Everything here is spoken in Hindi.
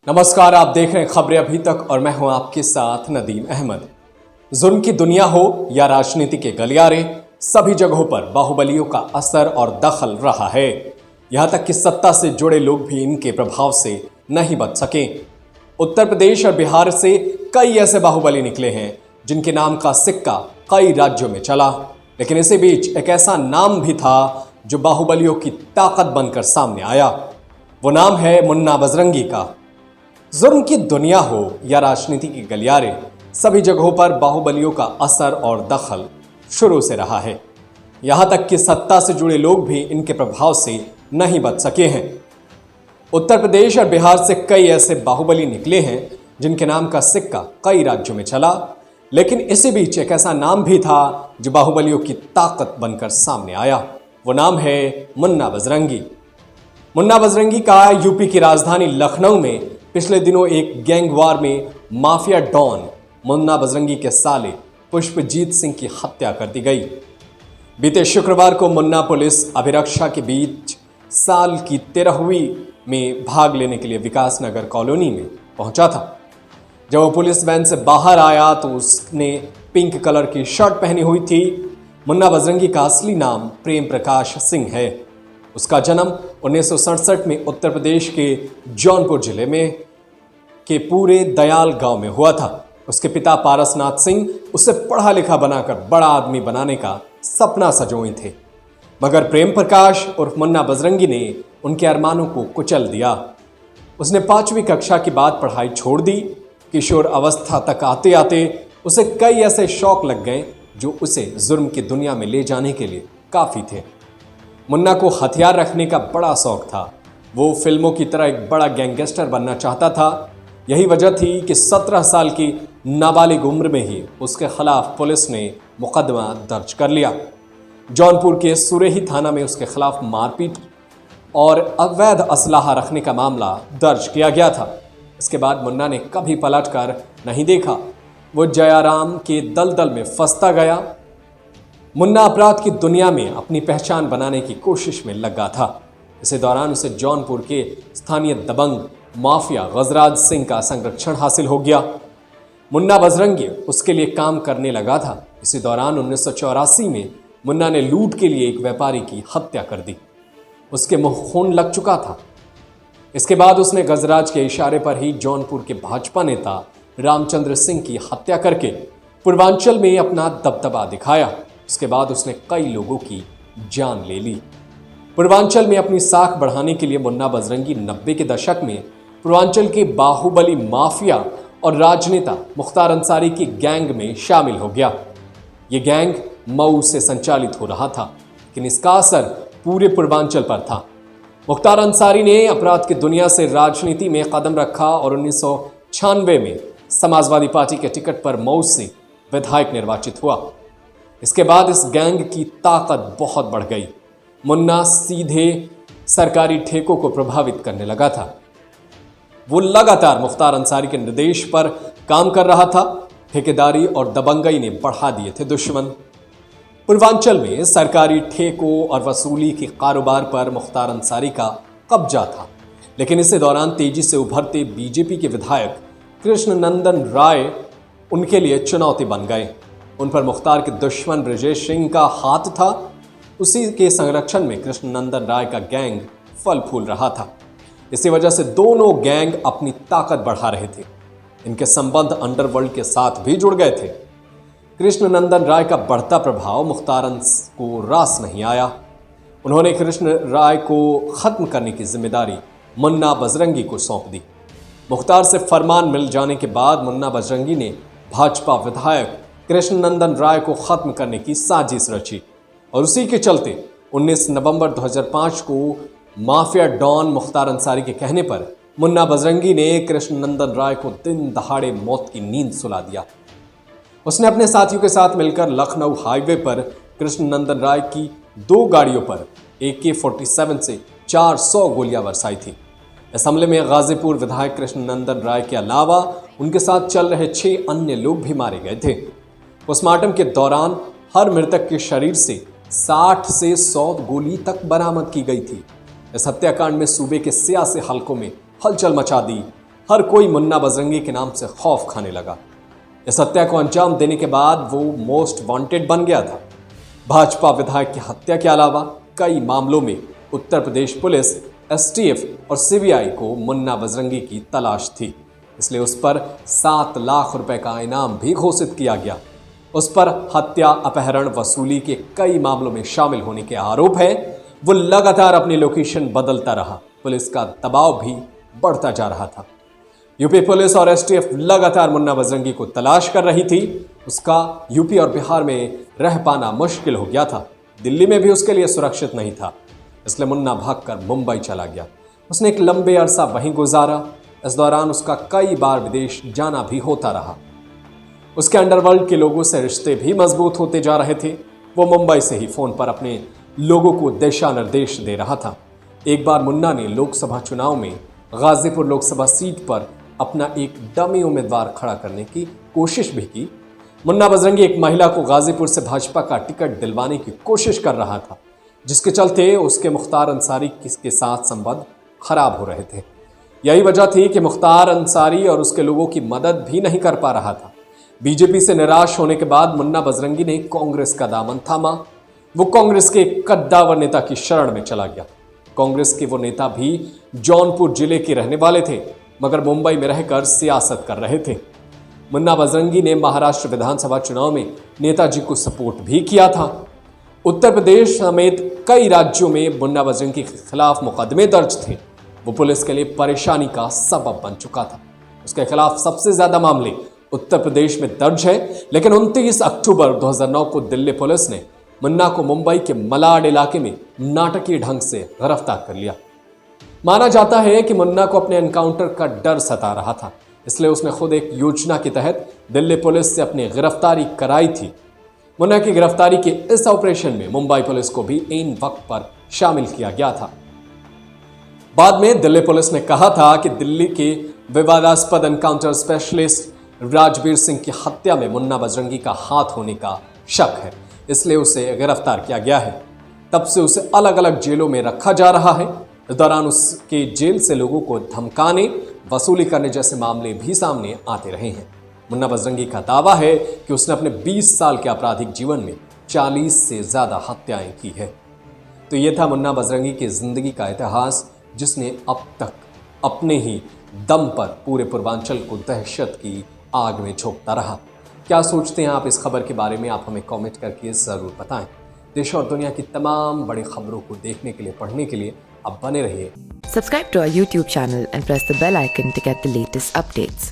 नमस्कार, आप देख रहे हैं खबरें अभी तक और मैं हूं आपके साथ नदीम अहमद। जुल्म की दुनिया हो या राजनीति के गलियारे, सभी जगहों पर बाहुबलियों का असर और दखल रहा है। यहां तक कि सत्ता से जुड़े लोग भी इनके प्रभाव से नहीं बच सके। उत्तर प्रदेश और बिहार से कई ऐसे बाहुबली निकले हैं जिनके नाम का सिक्का कई राज्यों में चला, लेकिन इसी बीच एक ऐसा नाम भी था जो बाहुबलियों की ताकत बनकर सामने आया। वो नाम है मुन्ना बजरंगी का। जुर्म की दुनिया हो या राजनीति के गलियारे, सभी जगहों पर बाहुबलियों का असर और दखल शुरू से रहा है। यहां तक कि सत्ता से जुड़े लोग भी इनके प्रभाव से नहीं बच सके हैं। उत्तर प्रदेश और बिहार से कई ऐसे बाहुबली निकले हैं जिनके नाम का सिक्का कई राज्यों में चला, लेकिन इसी बीच एक ऐसा नाम भी था जो बाहुबलियों की ताकत बनकर सामने आया। वो नाम है मुन्ना बजरंगी। मुन्ना बजरंगी का यूपी की राजधानी लखनऊ में पिछले दिनों एक गैंग वार में माफिया डॉन मुन्ना बजरंगी के साले पुष्पजीत सिंह की हत्या कर दी गई। बीते शुक्रवार को मुन्ना पुलिस अभिरक्षा के बीच साल की 13वीं में भाग लेने के लिए विकास नगर कॉलोनी में पहुंचा था। जब वो पुलिस वैन से बाहर आया तो उसने पिंक कलर की शर्ट पहनी हुई थी। मुन्ना बजरंगी का असली नाम प्रेम प्रकाश सिंह है। उसका जन्म 1967 में उत्तर प्रदेश के जौनपुर जिले में के पूरे दयाल गांव में हुआ था। उसके पिता पारसनाथ सिंह उसे पढ़ा लिखा बनाकर बड़ा आदमी बनाने का सपना सजोए थे, मगर प्रेम प्रकाश उर्फ मुन्ना बजरंगी ने उनके अरमानों को कुचल दिया। उसने 5वीं कक्षा के बाद पढ़ाई छोड़ दी। किशोर अवस्था तक आते आते उसे कई ऐसे शौक लग गए जो उसे जुर्म की दुनिया में ले जाने के लिए काफ़ी थे। मुन्ना को हथियार रखने का बड़ा शौक था। वो फिल्मों की तरह एक बड़ा गैंगस्टर बनना चाहता था। यही वजह थी कि 17 साल की नाबालिग उम्र में ही उसके खिलाफ पुलिस ने मुकदमा दर्ज कर लिया। जौनपुर के सुरेही थाना में उसके खिलाफ मारपीट और अवैध असलाहा रखने का मामला दर्ज किया गया था। इसके बाद मुन्ना ने कभी पलट कर नहीं देखा। वो जयाराम के दलदल में फंसता गया। मुन्ना अपराध की दुनिया में अपनी पहचान बनाने की कोशिश में लगा था। इसी दौरान उसे जौनपुर के स्थानीय दबंग माफिया गजराज सिंह का संरक्षण हासिल हो गया। मुन्ना बजरंगी उसके लिए काम करने लगा था। इसी दौरान 1984 में मुन्ना ने लूट के लिए एक व्यापारी की हत्या कर दी। उसके मुंह खून लग चुका था। इसके बाद उसने गजराज के इशारे पर ही जौनपुर के भाजपा नेता रामचंद्र सिंह की हत्या करके पूर्वांचल में अपना दबदबा दिखाया। उसके बाद उसने कई लोगों की जान ले ली। पूर्वांचल में अपनी साख बढ़ाने के लिए मुन्ना बजरंगी 90 के दशक में पूर्वांचल के बाहुबली माफिया और राजनेता मुख्तार अंसारी की गैंग में शामिल हो गया। ये गैंग मऊ से संचालित हो रहा था, लेकिन इसका असर पूरे पूर्वांचल पर था। मुख्तार अंसारी ने अपराध की दुनिया से राजनीति में कदम रखा और 1996 में समाजवादी पार्टी के टिकट पर मऊ से विधायक निर्वाचित हुआ। इसके बाद इस गैंग की ताकत बहुत बढ़ गई। मुन्ना सीधे सरकारी ठेकों को प्रभावित करने लगा था। वो लगातार मुख्तार अंसारी के निर्देश पर काम कर रहा था। ठेकेदारी और दबंगई ने बढ़ा दिए थे दुश्मन। पूर्वांचल में सरकारी ठेकों और वसूली के कारोबार पर मुख्तार अंसारी का कब्जा था, लेकिन इसी दौरान तेजी से उभरते बीजेपी के विधायक कृष्ण नंदन राय उनके लिए चुनौती बन गए। उन पर मुख्तार के दुश्मन ब्रजेश सिंह का हाथ था। उसी के संरक्षण में कृष्ण नंदन राय का गैंग फल फूल रहा था। इसी वजह से दोनों गैंग अपनी ताकत बढ़ा रहे थे। इनके संबंध अंडरवर्ल्ड के साथ भी जुड़ गए थे। कृष्ण नंदन राय का बढ़ता प्रभाव मुख्तार को रास नहीं आया। उन्होंने कृष्ण राय को खत्म करने की जिम्मेदारी मुन्ना बजरंगी को सौंप दी। मुख्तार से फरमान मिल जाने के बाद मुन्ना बजरंगी ने भाजपा विधायक कृष्ण नंदन राय को खत्म करने की साजिश रची और उसी के चलते 19 नवंबर 2005 को माफिया डॉन मुख्तार अंसारी के कहने पर मुन्ना बजरंगी ने कृष्ण नंदन राय को दिन दहाड़े मौत की नींद सुला दिया। उसने अपने साथियों के साथ मिलकर लखनऊ हाईवे पर कृष्ण नंदन राय की 2 गाड़ियों पर AK-47 से 400 गोलियां बरसाई थी। इस हमले में गाजीपुर विधायक कृष्ण नंदन राय के अलावा उनके साथ चल रहे 6 अन्य लोग भी मारे गए थे। पोस्टमार्टम के दौरान हर मृतक के शरीर से 60 से 100 गोली तक बरामद की गई थी। इस हत्याकांड में सूबे के सियासी हलकों में हलचल मचा दी। हर कोई मुन्ना बजरंगी के नाम से खौफ खाने लगा। इस हत्या को अंजाम देने के बाद वो मोस्ट वांटेड बन गया था। भाजपा विधायक की हत्या के अलावा कई मामलों में उत्तर प्रदेश पुलिस, एसटीएफ और सीबीआई को मुन्ना बजरंगी की तलाश थी, इसलिए उस पर 7 लाख रुपए का इनाम भी घोषित किया गया। उस पर हत्या, अपहरण, वसूली के कई मामलों में शामिल होने के आरोप है। वो लगातार अपनी लोकेशन बदलता रहा। पुलिस का दबाव भी बढ़ता जा रहा था। यूपी पुलिस और एसटीएफ लगातार मुन्ना बजरंगी को तलाश कर रही थी। उसका यूपी और बिहार में रह पाना मुश्किल हो गया था। दिल्ली में भी उसके लिए सुरक्षित नहीं था, इसलिए मुन्ना भागकर मुंबई चला गया। उसने एक लंबे अरसा वहीं गुजारा। इस दौरान उसका कई बार विदेश जाना भी होता रहा। उसके अंडरवर्ल्ड के लोगों से रिश्ते भी मजबूत होते जा रहे थे। वो मुंबई से ही फोन पर अपने लोगों को दिशा निर्देश दे रहा था। एक बार मुन्ना ने लोकसभा चुनाव में गाजीपुर लोकसभा सीट पर अपना एक डमी उम्मीदवार खड़ा करने की कोशिश भी की। मुन्ना बजरंगी एक महिला को गाजीपुर से भाजपा का टिकट दिलवाने की कोशिश कर रहा था, जिसके चलते उसके मुख्तार अंसारी के साथ संबंध खराब हो रहे थे। यही वजह थी कि मुख्तार अंसारी और उसके लोगों की मदद भी नहीं कर पा रहा था। बीजेपी से निराश होने के बाद मुन्ना बजरंगी ने कांग्रेस का दामन थामा। वो कांग्रेस के एक कद्दावर नेता की शरण में चला गया। कांग्रेस के वो नेता भी जौनपुर जिले के रहने वाले थे, मगर मुंबई में रहकर सियासत कर रहे थे। मुन्ना बजरंगी ने महाराष्ट्र विधानसभा चुनाव में नेताजी को सपोर्ट भी किया था। उत्तर प्रदेश समेत कई राज्यों में मुन्ना बजरंगी के खिलाफ मुकदमे दर्ज थे। वो पुलिस के लिए परेशानी का सबब बन चुका था। उसके खिलाफ सबसे ज्यादा मामले उत्तर प्रदेश में दर्ज है, लेकिन 29 अक्टूबर 2009 को दिल्ली पुलिस ने मुन्ना को मुंबई के मलाड इलाके में नाटकीय ढंग से गिरफ्तार कर लिया। माना जाता है कि मुन्ना को अपने एनकाउंटर का डर सता रहा था, इसलिए उसने खुद एक योजना के तहत दिल्ली पुलिस से अपनी गिरफ्तारी कराई थी। मुन्ना की गिरफ्तारी के इस ऑपरेशन में मुंबई पुलिस को भी इन वक्त पर शामिल किया गया था। बाद में दिल्ली पुलिस ने कहा था कि दिल्ली के विवादास्पद एनकाउंटर स्पेशलिस्ट राजवीर सिंह की हत्या में मुन्ना बजरंगी का हाथ होने का शक है, इसलिए उसे गिरफ्तार किया गया है। तब से उसे अलग अलग जेलों में रखा जा रहा है। इस दौरान उसके जेल से लोगों को धमकाने, वसूली करने जैसे मामले भी सामने आते रहे हैं। मुन्ना बजरंगी का दावा है कि उसने अपने 20 साल के आपराधिक जीवन में 40 से ज्यादा हत्याएं की है। तो ये था मुन्ना बजरंगी की जिंदगी का इतिहास, जिसने अब तक अपने ही दम पर पूरे पूर्वांचल को दहशत की आग में झोंकता रहा। क्या सोचते हैं आप इस खबर के बारे में? आप हमें कमेंट करके ज़रूर बताएं। देश और दुनिया की तमाम बड़ी खबरों को देखने के लिए, पढ़ने के लिए आप बने रहिए। Subscribe to our YouTube channel and press the bell icon to get the latest updates.